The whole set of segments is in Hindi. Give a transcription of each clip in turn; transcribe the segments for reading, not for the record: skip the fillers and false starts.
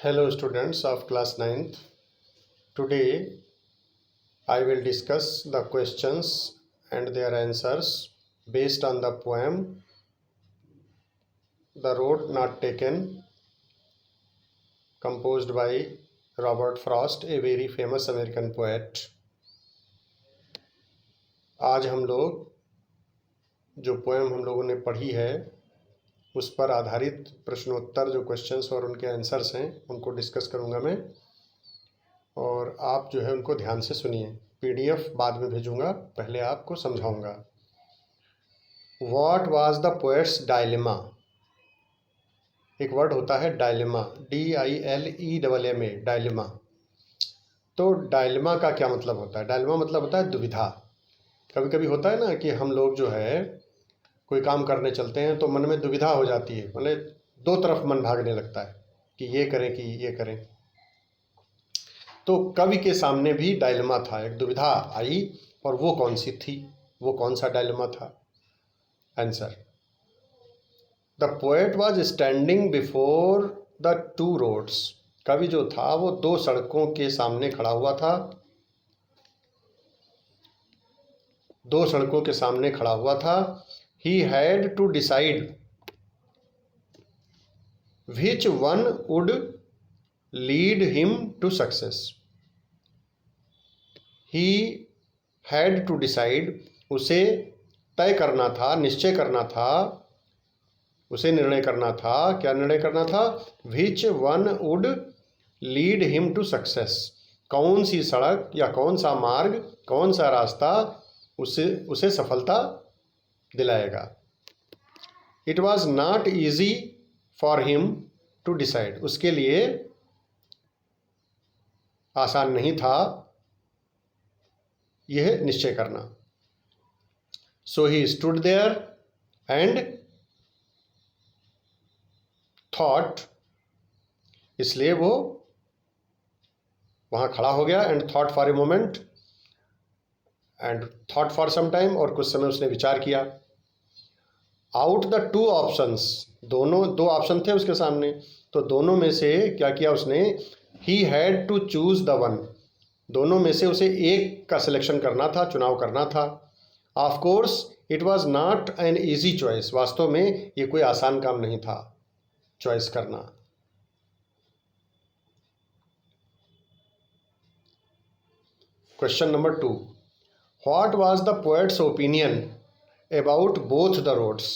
Hello students of class 9th. Today I will discuss the questions and their answers based on the poem The Road Not Taken, composed by Robert Frost, a very famous American poet. आज हम लोग जो पोएम हम लोगों ने पढ़ी है उस पर आधारित प्रश्नोत्तर जो क्वेश्चंस और उनके आंसर्स हैं उनको डिस्कस करूंगा मैं, और आप जो है उनको ध्यान से सुनिए। पीडीएफ बाद में भेजूंगा, पहले आपको समझाऊंगा। What was the poets dilemma. एक वर्ड होता है डायलेमा, DILEMA, डायलेमा। तो डायलेमा का क्या मतलब होता है? डायलेमा मतलब होता है दुविधा। कभी कभी होता है ना कि हम लोग जो है कोई काम करने चलते हैं तो मन में दुविधा हो जाती है, मतलब दो तरफ मन भागने लगता है कि ये करें कि ये करें। तो कवि के सामने भी डायलेमा था, एक दुविधा आई, और वो कौन सी थी, वो कौन सा डायलेमा था? Answer: the poet was standing before the two roads. कवि जो था वो दो सड़कों के सामने खड़ा हुआ था, दो सड़कों के सामने खड़ा हुआ था। He had to decide which one would lead him to success. He had to decide, उसे तय करना था, निश्चय करना था, उसे निर्णय करना था। क्या निर्णय करना था? Which one would lead him to success. कौन सी सड़क या कौन सा मार्ग, कौन सा रास्ता उसे सफलता दिलाएगा। It was not easy for him to decide. उसके लिए आसान नहीं था यह निश्चय करना। So he stood there and thought. इसलिए वो वहां खड़ा हो गया। And thought for a moment, and thought for some time, और कुछ समय उसने विचार किया। आउट द टू ऑप्शंस, दो ऑप्शन थे उसके सामने, तो दोनों में से क्या किया उसने? He had to choose the one. दोनों में से उसे एक का सिलेक्शन करना था, चुनाव करना था। Of course it was not an easy choice. वास्तव में ये कोई आसान काम नहीं था चॉइस करना। Question number 2, what was the poet's opinion about both the roads.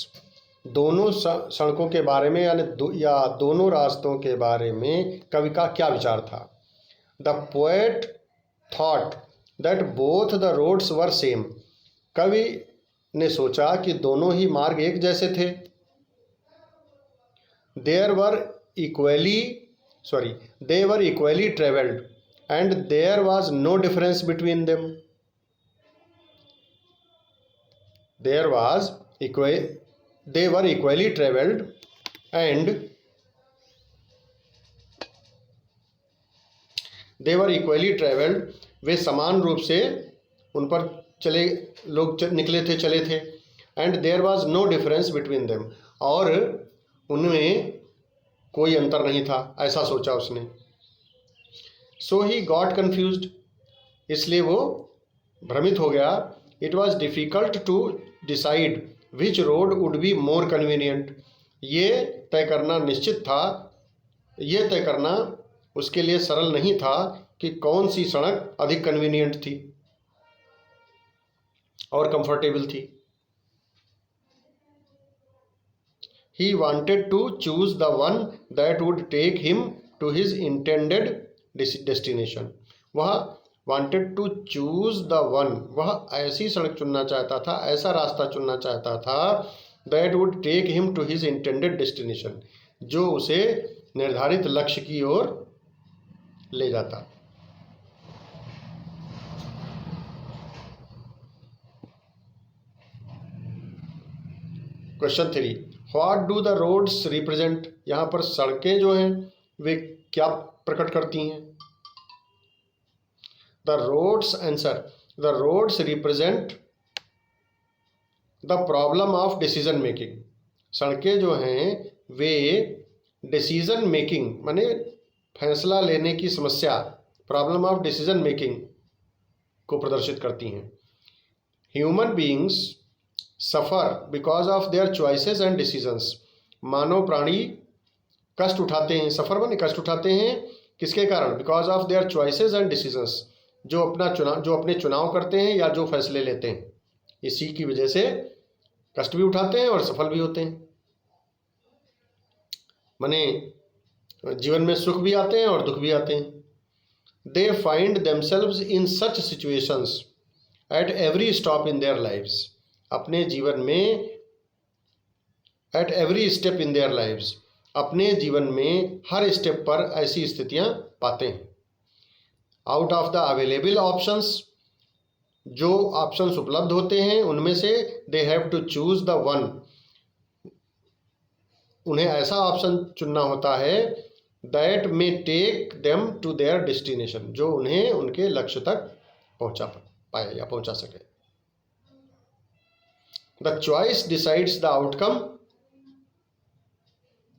दोनों सड़कों के बारे में या दोनों रास्तों के बारे में कवि का क्या विचार था? The poet thought that both the roads were same. कवि ने सोचा कि दोनों ही मार्ग एक जैसे थे। They were equally travelled and there was no difference between them. They were equally traveled and वे समान रूप से उन पर निकले थे, चले थे। And there was no difference between them, और उनमें कोई अंतर नहीं था, ऐसा सोचा उसने। So he got confused. इसलिए वो भ्रमित हो गया। It was difficult to decide which road would be more convenient. ये तय करना निश्चित था, ये तय करना उसके लिए सरल नहीं था कि कौन सी सड़क अधिक कन्वीनियंट थी और कंफर्टेबल थी। He wanted to choose the one that would take him to his intended destination. वह wanted to choose the one, वह ऐसी सड़क चुनना चाहता था, ऐसा रास्ता चुनना चाहता था, that would take him to his intended destination, जो उसे निर्धारित लक्ष्य की ओर ले जाता। Question 3, what do the roads represent. यहाँ पर सड़कें जो हैं वे क्या प्रकट करती हैं? The roads, answer, the roads represent the problem of decision making. सड़कें जो हैं वे डिसीजन मेकिंग माने फैसला लेने की समस्या, प्रॉब्लम ऑफ डिसीजन मेकिंग को प्रदर्शित करती हैं। Human beings suffer because of their choices and decisions. मानव प्राणी कष्ट उठाते हैं, सफ़र माने कष्ट उठाते हैं किसके कारण? Because of their choices and decisions, जो अपने चुनाव करते हैं या जो फैसले लेते हैं, इसी की वजह से कष्ट भी उठाते हैं और सफल भी होते हैं। माने जीवन में सुख भी आते हैं और दुख भी आते हैं। They find themselves in such situations at every stop in their lives. अपने जीवन में at every step in their lives, अपने जीवन में हर स्टेप पर ऐसी स्थितियां पाते हैं। Out of the available options, जो ऑप्शंस उपलब्ध होते हैं उनमें से they have to choose the one, उन्हें ऐसा ऑप्शन चुनना होता है that may take them to their destination, जो उन्हें उनके लक्ष्य तक पहुंचा पाए या पहुंचा सके। The choice decides the outcome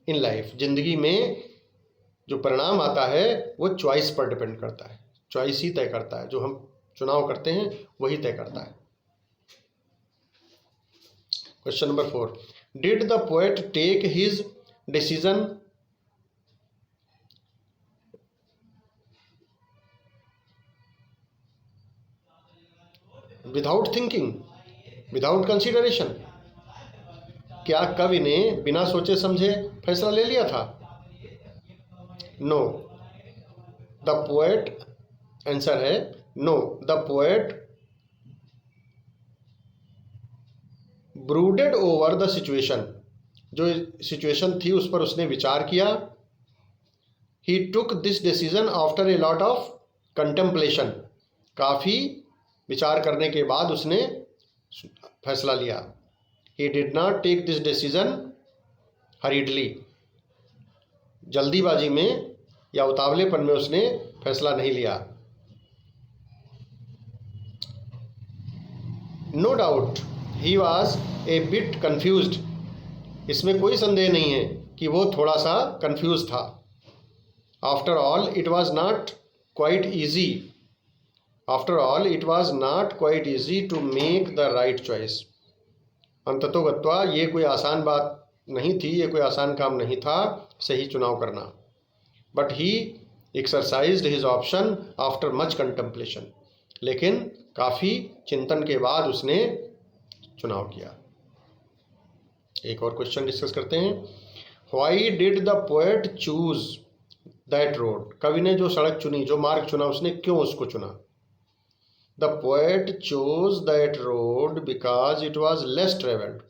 in life. जिंदगी में जो परिणाम आता है वो चॉइस पर डिपेंड करता है, चॉइस ही तय करता है, जो हम चुनाव करते हैं वही तय करता है। Question number 4, did the poet take his decision without thinking, without consideration? क्या कवि ने बिना सोचे समझे फैसला ले लिया था? नो, द पोएट, आंसर है no, the poet brooded over the situation, जो सिचुएशन थी उस पर उसने विचार किया। He took this decision after a lot of contemplation, काफ़ी विचार करने के बाद उसने फैसला लिया। He did not take this decision hurriedly, जल्दीबाजी में या उतावलेपन में उसने फैसला नहीं लिया। No doubt he was a bit confused, इसमें कोई संदेह नहीं है कि वो थोड़ा सा कन्फ्यूज था। After all it was not quite easy, after all it was not quite easy to make the right choice. अंततोगत्वा ये कोई आसान बात नहीं थी, ये कोई आसान काम नहीं था सही चुनाव करना। But he exercised his option after much contemplation, लेकिन काफ़ी चिंतन के बाद उसने चुनाव किया। एक और क्वेश्चन डिस्कस करते हैं। Why did the poet choose that road? कवि ने जो सड़क चुनी, जो मार्ग चुना, उसने क्यों उसको चुना? The poet chose that road because it was less travelled.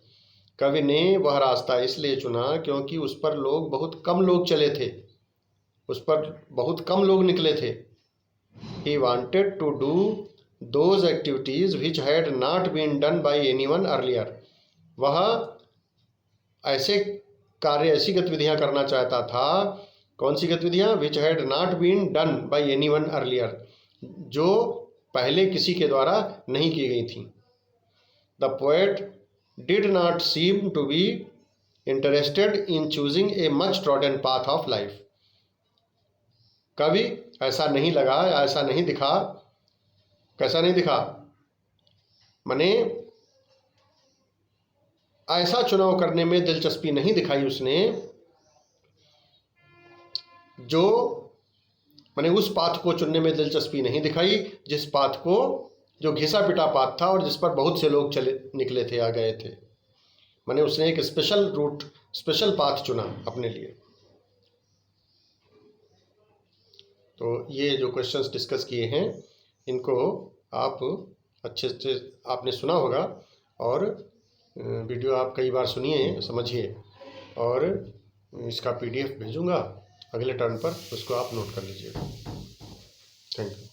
कवि ने वह रास्ता इसलिए चुना क्योंकि उस पर बहुत कम लोग चले थे, उस पर बहुत कम लोग निकले थे। He wanted to do those activities which had not been done by anyone earlier. वह ऐसे कार्य, ऐसी गतिविधियाँ करना चाहता था। कौन सी गतिविधियाँ? Which had not been done by anyone earlier, जो पहले किसी के द्वारा नहीं की गई थी। The poet did not seem to be interested in choosing a much trodden path of life. कभी ऐसा नहीं लगा, ऐसा नहीं दिखा। कैसा नहीं दिखा? माने ऐसा चुनाव करने में दिलचस्पी नहीं दिखाई उसने, जो माने उस पाथ को चुनने में दिलचस्पी नहीं दिखाई जिस पाथ को, जो घिसा पिटा पाथ था और जिस पर बहुत से लोग निकले थे, आ गए थे। माने उसने एक स्पेशल रूट, स्पेशल पाथ चुना अपने लिए। तो ये जो क्वेश्चंस डिस्कस किए हैं इनको आप अच्छे से आपने सुना होगा, और वीडियो आप कई बार सुनिए, समझिए, और इसका PDF भेजूंगा अगले टर्न पर, उसको आप नोट कर लीजिएगा। Thank you.